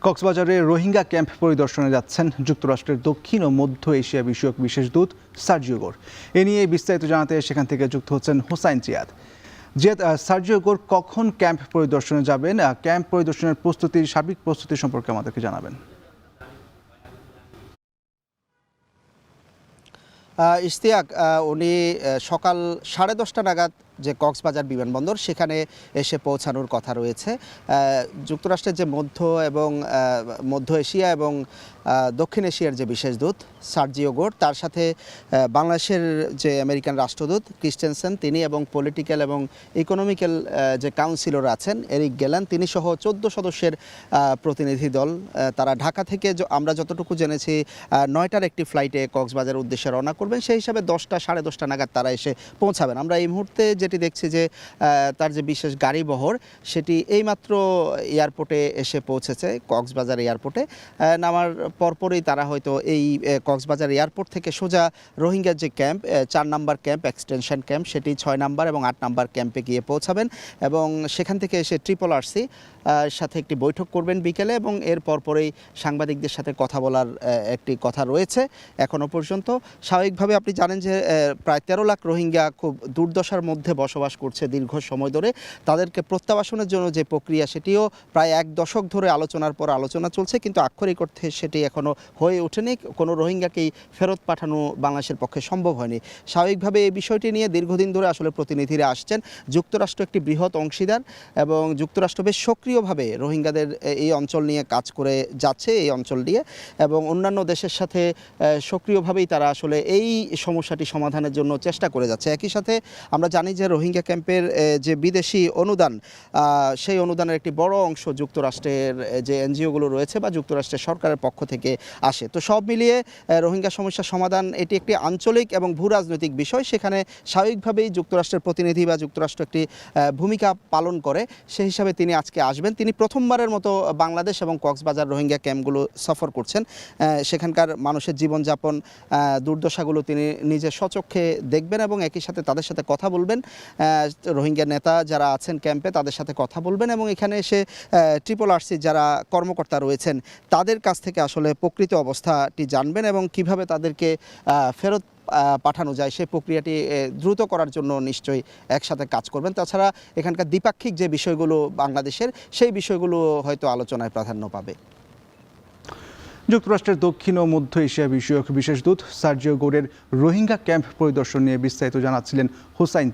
কক্সবাজারে রোহিঙ্গা ক্যাম্প পরিদর্শনে যাচ্ছেন যুক্তরাষ্ট্রের দক্ষিণ ও মধ্য এশিয়া বিষয়ক বিশেষ দূত সার্জিও গোর। এ নিয়ে বিস্তারিত জানাতে সেখান থেকে যুক্ত হচ্ছেন হোসাইন জিয়াদ। সার্জিও গোর কখন ক্যাম্প পরিদর্শনে যাবেন, ক্যাম্প পরিদর্শনের সার্বিক প্রস্তুতি সম্পর্কে আমাদেরকে জানাবেন। ইশতিয়াক, উনি সকাল 10:30 নাগাদ যে কক্সবাজার বিমানবন্দর সেখানে এসে পৌঁছানোর কথা রয়েছে। যুক্তরাষ্ট্রের যে মধ্য এশিয়া এবং দক্ষিণ এশিয়ার যে বিশেষ দূত সার্জিও গোর, তার সাথে বাংলাদেশের যে আমেরিকান রাষ্ট্রদূত ক্রিস্টেনসেন তিনি এবং পলিটিক্যাল এবং ইকোনমিক্যাল যে কাউন্সিলর আছেন এরিক গেলান, তিনি সহ 14 সদস্যের প্রতিনিধি দল, তারা ঢাকা থেকে আমরা যতটুকু জেনেছি 9টার একটি ফ্লাইটে কক্সবাজার উদ্দেশ্যে রওনা করবেন। সেই হিসাবে 10টা 10:30 নাগাদ তারা এসে পৌঁছাবেন। আমরা এই মুহূর্তে যেটি দেখছি যে তার যে বিশেষ গাড়ি বহর সেটি এইমাত্র এয়ারপোর্টে এসে পৌঁছেছে, কক্সবাজার এয়ারপোর্টে। নামার পরপরই তারা হয়তো এই কক্সবাজার এয়ারপোর্ট থেকে সোজা রোহিঙ্গার যে ক্যাম্প 4 নম্বর ক্যাম্প এক্সটেনশন ক্যাম্প সেটি 6 নম্বর এবং 8 নম্বর ক্যাম্পে গিয়ে পৌঁছাবেন এবং সেখান থেকে এসে RRRC সাথে একটি বৈঠক করবেন বিকেলে এবং এর পরপরই সাংবাদিকদের সাথে কথা বলার একটি কথা রয়েছে। এখনও পর্যন্ত স্বাভাবিকভাবে আপনি জানেন যে প্রায় 13 লাখ রোহিঙ্গা খুব দুর্দশার মধ্যে বসবাস করছে দীর্ঘ সময় ধরে। তাদেরকে প্রত্যাবাসনের জন্য যে প্রক্রিয়া সেটিও প্রায় 1 দশক ধরে আলোচনার পর আলোচনা চলছে, কিন্তু আক্ষরিক অর্থে সেটি এখনও হয়ে ওঠেনি। কোনো রোহিঙ্গাকেই ফেরত পাঠানো বাংলাদেশের পক্ষে সম্ভব হয়নি। স্বাভাবিকভাবে এই বিষয়টি নিয়ে দীর্ঘদিন ধরে আসলে প্রতিনিধিরা আসছেন। যুক্তরাষ্ট্র একটি বৃহৎ অংশীদার এবং যুক্তরাষ্ট্র বেশ সক্রিয়ভাবে রোহিঙ্গাদের এই অঞ্চল নিয়ে কাজ করে যাচ্ছে, এই অঞ্চল দিয়ে, এবং অন্যান্য দেশের সাথে সক্রিয়ভাবেই তারা আসলে এই সমস্যাটি সমাধানের জন্য চেষ্টা করে যাচ্ছে। একই সাথে আমরা জানি যে রোহিঙ্গা ক্যাম্পের যে বিদেশি অনুদান, সেই অনুদানের একটি বড় অংশ যুক্তরাষ্ট্রের যে এনজিওগুলো রয়েছে বা যুক্তরাষ্ট্রের সরকারের পক্ষ থেকে আসে। তো সব মিলিয়ে রোহিঙ্গা সমস্যার সমাধান এটি একটি আঞ্চলিক এবং ভূ রাজনৈতিক বিষয়। সেখানে স্বাভাবিকভাবেই যুক্তরাষ্ট্রের প্রতিনিধি বা যুক্তরাষ্ট্র একটি ভূমিকা পালন করে, সেই হিসাবে তিনি আজকে আসবেন। তিনি প্রথমবারের মতো বাংলাদেশ এবং কক্সবাজার রোহিঙ্গা ক্যাম্পগুলো সফর করছেন। সেখানকার মানুষের জীবনযাপন, দুর্দশাগুলো তিনি নিজে স্বচক্ষে দেখবেন এবং একই সাথে তাদের সাথে কথা বলবেন। রোহিঙ্গা নেতা যারা আছেন ক্যাম্পে তাদের সাথে কথা বলবেন এবং এখানে এসে RRRC যারা কর্মকর্তা রয়েছেন তাদের কাছ থেকে আসলে প্রকৃত অবস্থাটি জানবেন এবং কিভাবে তাদেরকে ফেরত পাঠানো যায় সেই প্রক্রিয়াটি দ্রুত করার জন্য নিশ্চয়ই একসাথে কাজ করবেন। তাছাড়া এখানকার দ্বিপাক্ষিক যে বিষয়গুলো বাংলাদেশের, সেই বিষয়গুলো হয়তো আলোচনায় প্রাধান্য পাবে। যুক্তরাষ্ট্রের দক্ষিণ ও মধ্য এশিয়া বিষয়ক বিশেষ দূত সার্জিও গোরের রোহিঙ্গা ক্যাম্প পরিদর্শন নিয়ে বিস্তারিত জানাচ্ছিলেন হোসাইন জিয়াদ।